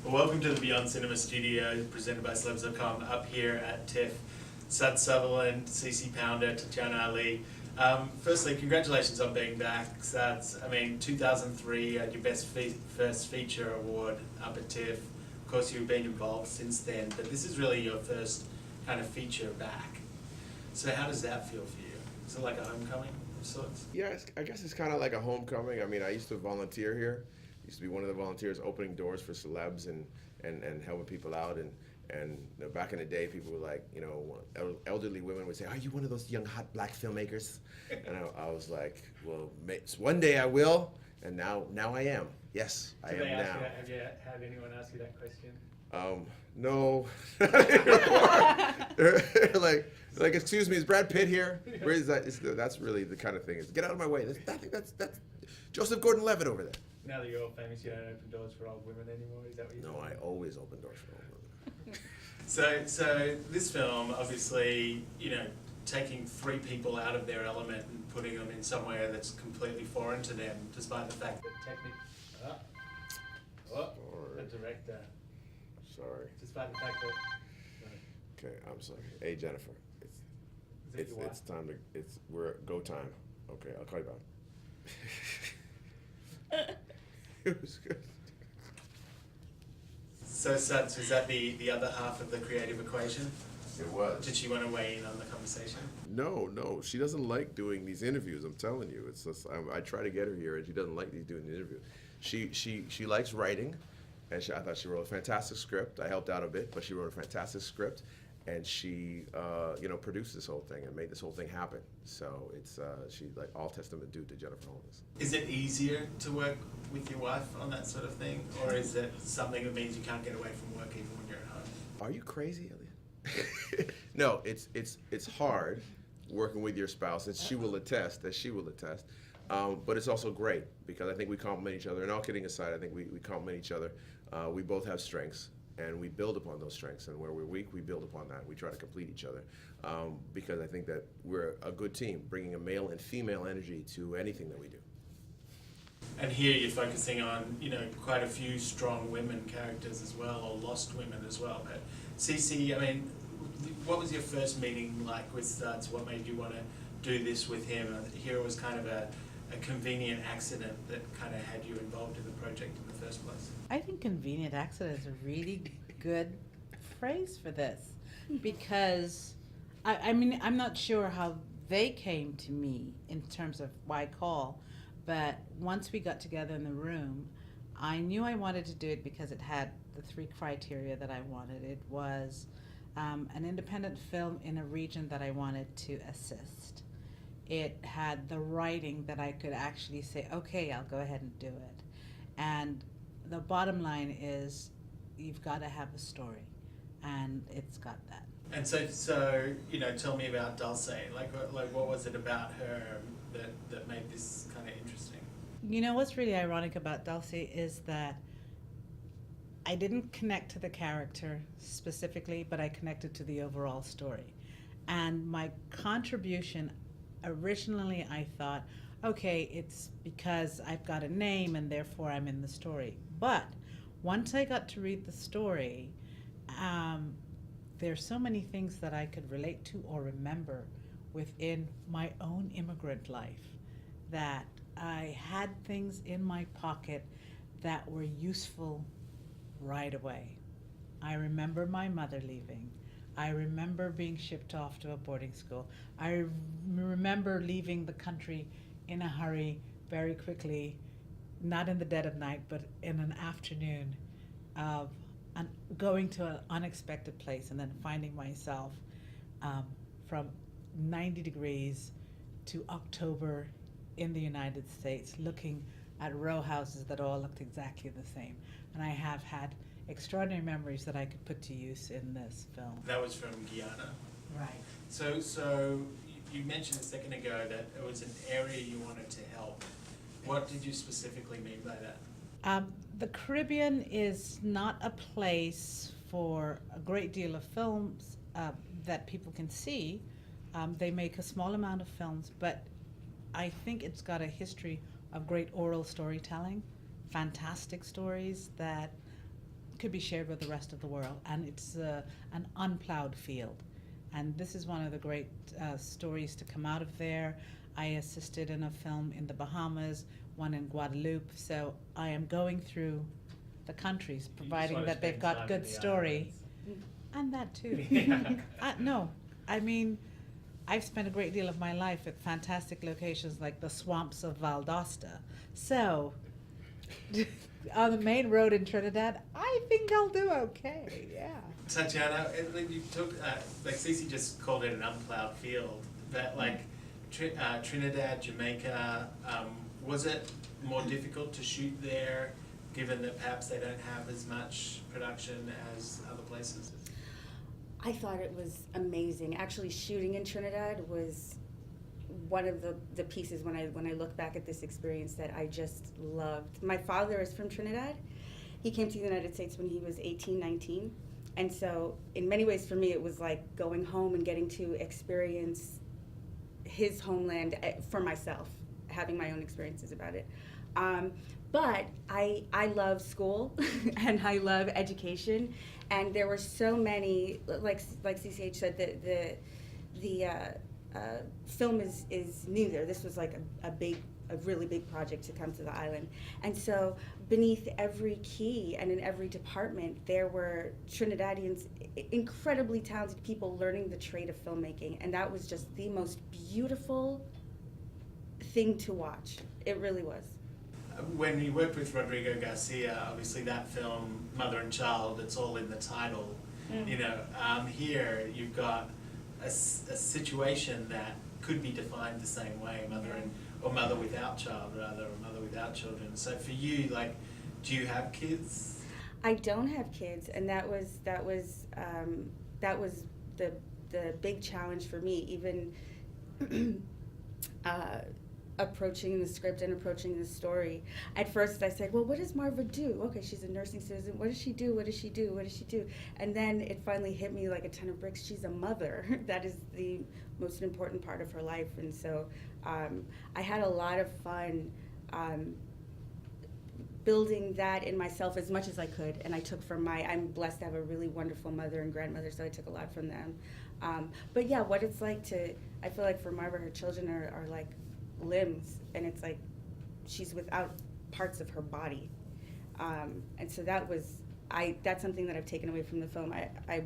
Well, welcome to the Beyond Cinema Studio, presented by Celebs.com, up here at TIFF. Sudz Sutherland, CC Pounder, Tatyana Ali. Firstly, congratulations on being back, Sudz. I mean, 2003, you had your first feature award up at TIFF. Of course, you've been involved since then, but this is really your first kind of feature back. So how does that feel for you? Is it like a homecoming of sorts? Yeah, I guess it's kind of like a homecoming. I mean, I used to volunteer here. Used to be one of the volunteers opening doors for celebs and helping people out. And you know, back in the day, people were like, you know, elderly women would say, "Are you one of those young, hot black filmmakers?" And I was like, well, one day I will. And now I am. Yes, I am now. Have you had anyone ask you that question? No. like, excuse me, is Brad Pitt here? Where is that? That's really the kind of thing. Is get out of my way. That's Joseph Gordon-Levitt over there. Now that you're all famous, you don't open doors for old women anymore. Is that what you're saying? No, I always open doors for old women. So this film, obviously, you know, taking three people out of their element and putting them in somewhere that's completely foreign to them, despite the fact that the director. Sorry. Despite the fact that. Okay, I'm sorry. Hey, Jennifer, it's time to we're go time. Okay, I'll call you back. It was good. So Sudz, was that the other half of the creative equation? It was. Did she want to weigh in on the conversation? No, she doesn't like doing these interviews. I'm telling you, it's just, I try to get her here, and she doesn't like doing the interview. She likes writing, and I thought she wrote a fantastic script. I helped out a bit, but she wrote a fantastic script, and she produced this whole thing and made this whole thing happen. So it's she's like all testament due to Jennifer Holmes. Is it easier to work with your wife on that sort of thing, or is it something that means you can't get away from work even when you're at home? Are you crazy, Elliot? No, it's hard working with your spouse, and she will attest. But it's also great because I think we complement each other. And all kidding aside, I think we complement each other. We both have strengths, and we build upon those strengths. And where we're weak, we build upon that. We try to complete each other because I think that we're a good team, bringing a male and female energy to anything that we do. And here you're focusing on, you know, quite a few strong women characters as well, or lost women as well. But CC, I mean, what was your first meeting like with Sudz? What made you want to do this with him? Here it was kind of a convenient accident that kind of had you involved in the project in the first place. I think convenient accident is a really good phrase for this, because I mean, I'm not sure how they came to me in terms of why call, but once we got together in the room, I knew I wanted to do it because it had the three criteria that I wanted. It was an independent film in a region that I wanted to assist. It had the writing that I could actually say, okay, I'll go ahead and do it. And the bottom line is, you've got to have a story, and it's got that. And so you know, tell me about Dulce. Like what was it about her that made this kind of interesting? You know, what's really ironic about Dulce is that I didn't connect to the character specifically, but I connected to the overall story. And my contribution, originally I thought, okay, it's because I've got a name and therefore I'm in the story. But once I got to read the story, there's so many things that I could relate to or remember within my own immigrant life, that I had things in my pocket that were useful right away. I remember my mother leaving. I remember being shipped off to a boarding school. I remember leaving the country in a hurry, very quickly, not in the dead of night, but in an afternoon, of going to an unexpected place and then finding myself from 90 degrees to October in the United States, looking at row houses that all looked exactly the same. And I have had extraordinary memories that I could put to use in this film. That was from Guyana. Right. So you mentioned a second ago that it was an area you wanted to help. What did you specifically mean by that? The Caribbean is not a place for a great deal of films that people can see. They make a small amount of films, but I think it's got a history of great oral storytelling, fantastic stories that could be shared with the rest of the world, and it's an unplowed field. And this is one of the great stories to come out of there. I assisted in a film in the Bahamas, one in Guadeloupe, so I am going through the countries, providing that they've got good story. And that too. No, I mean, I've spent a great deal of my life at fantastic locations like the swamps of Valdosta. So, on the main road in Trinidad, I think I'll do okay, yeah. Tatyana, you took, like Cece just called it an unplowed field, but like Trinidad, Jamaica, was it more difficult to shoot there, given that perhaps they don't have as much production as other places? I thought it was amazing. Actually, shooting in Trinidad was one of the pieces when I look back at this experience that I just loved. My father is from Trinidad. He came to the United States when he was 18, 19. And so in many ways for me, it was like going home and getting to experience his homeland for myself, having my own experiences about it. But I love school and I love education. And there were so many, like CCH said, the film is new there. This was like a really big project to come to the island. And so beneath every key and in every department, there were Trinidadians, incredibly talented people learning the trade of filmmaking. And that was just the most beautiful thing to watch. It really was. When you worked with Rodrigo Garcia, obviously that film, Mother and Child, it's all in the title. You know, here you've got a situation that could be defined the same way, or mother without child rather, or mother without children. So for you, like, do you have kids? I don't have kids, and that was the big challenge for me, even approaching the script and approaching the story. At first I said, well, what does Marva do? Okay, she's a nursing student. What does she do? What does she do? What does she do? And then it finally hit me like a ton of bricks. She's a mother. That is the most important part of her life. And so I had a lot of fun building that in myself as much as I could. And I took from I'm blessed to have a really wonderful mother and grandmother, so I took a lot from them. But yeah, what it's like I feel like for Marva, her children are like limbs, and it's like she's without parts of her body, and so that's something that I've taken away from the film. I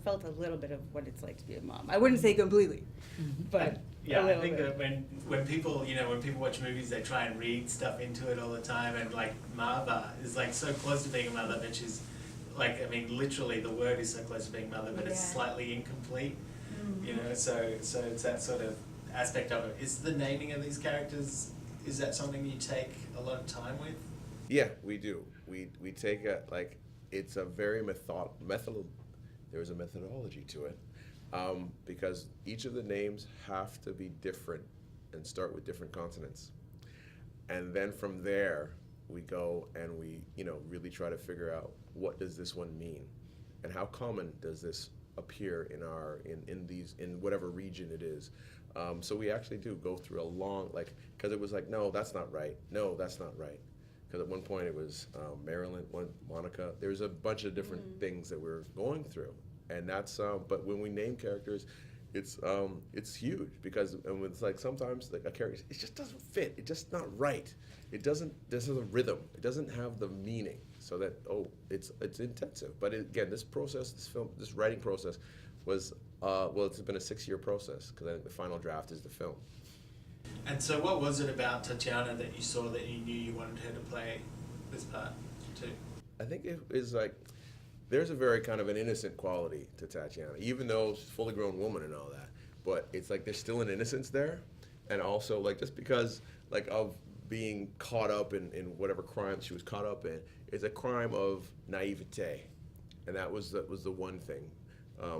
felt a little bit of what it's like to be a mom. I wouldn't say completely, but yeah, I think bit. that when people watch movies, they try and read stuff into it all the time, and like Marva is like so close to being a mother, but she's like, I mean, literally the word is so close to being mother, but it's slightly incomplete. You know, so it's that sort of aspect of it. Is the naming of these characters, is that something you take a lot of time with? Yeah, we do. We take it's a very there's a methodology to it, because each of the names have to be different and start with different consonants. And then from there, we go and we, really try to figure out, what does this one mean? And how common does this appear in whatever region it is? So we actually do go through a long, because it was like, no, that's not right. No, that's not right. Because at one point it was Marilyn, Monica. There's a bunch of different things that we're going through, and that's. But when we name characters, it's huge, because it's like sometimes a character, it just doesn't fit. It's just not right. It doesn't. This is a rhythm. It doesn't have the meaning. So that it's intensive. But again, this writing process was it's been a 6-year process, because I think the final draft is the film. And so what was it about Tatyana that you saw that you knew you wanted her to play this part too? I think it is like, there's a very kind of an innocent quality to Tatyana, even though she's a fully grown woman and all that. But it's like there's still an innocence there, and also just because of being caught up in whatever crime she was caught up in, it's a crime of naivete, and that was the one thing.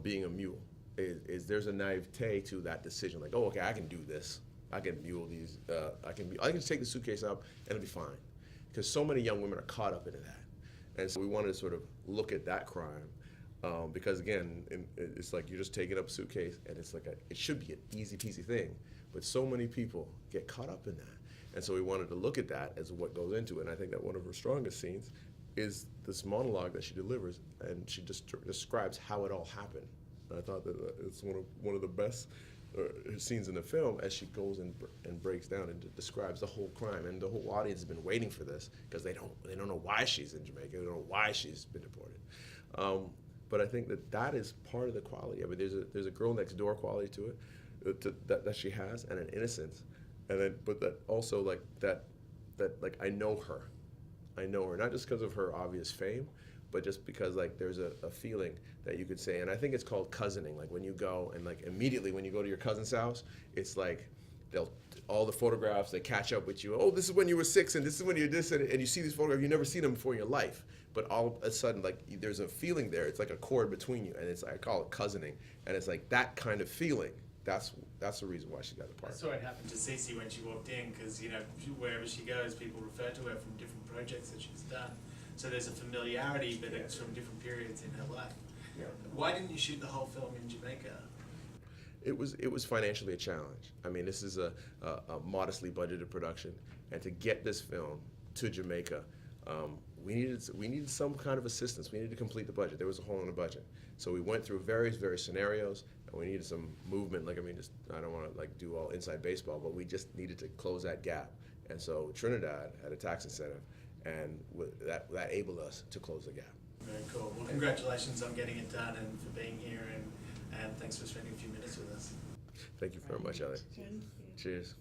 Being a mule is there's a naivete to that decision. Like, oh, okay, I can do this. I can mule these. I can just take the suitcase up and it'll be fine. Because so many young women are caught up into that, and so we wanted to sort of look at that crime, because again, it's like you're just taking up a suitcase, and it's like it should be an easy peasy thing, but so many people get caught up in that, and so we wanted to look at that as what goes into it. And I think that one of her strongest scenes is this monologue that she delivers, and she just describes how it all happened. And I thought that it's one of the best scenes in the film, as she goes and breaks down and describes the whole crime, and the whole audience has been waiting for this because they don't know why she's in Jamaica, they don't know why she's been deported. But I think that is part of the quality. I mean, there's a girl next door quality to it that she has, and an innocence, and then but that also like that like I know her not just because of her obvious fame, but just because like there's a feeling that you could say, and I think it's called cousining. Like when you go and like immediately when you go to your cousin's house, it's like all the photographs, they catch up with you. Oh, this is when you were 6, and this is when you're this, and you see these photographs, you've never seen them before in your life. But all of a sudden, like there's a feeling there. It's like a cord between you, and it's I call it cousining, and it's like that kind of feeling. That's the reason why she got the I part. saw it happen to Cece when she walked in, because wherever she goes, people refer to her from different projects that she's done. So there's a familiarity, but it's from different periods in her life. Yeah. Why didn't you shoot the whole film in Jamaica? It was financially a challenge. I mean, this is a modestly budgeted production, and to get this film to Jamaica, we needed some kind of assistance. We needed to complete the budget. There was a hole in the budget, so we went through various scenarios, and we needed some movement. Like I don't want to like do all inside baseball, but we just needed to close that gap. And so Trinidad had a tax incentive, and that enabled us to close the gap. Very cool. Well, congratulations on getting it done and for being here, and thanks for spending a few minutes with us. Thank you very much, Elliot. Thank you. Cheers.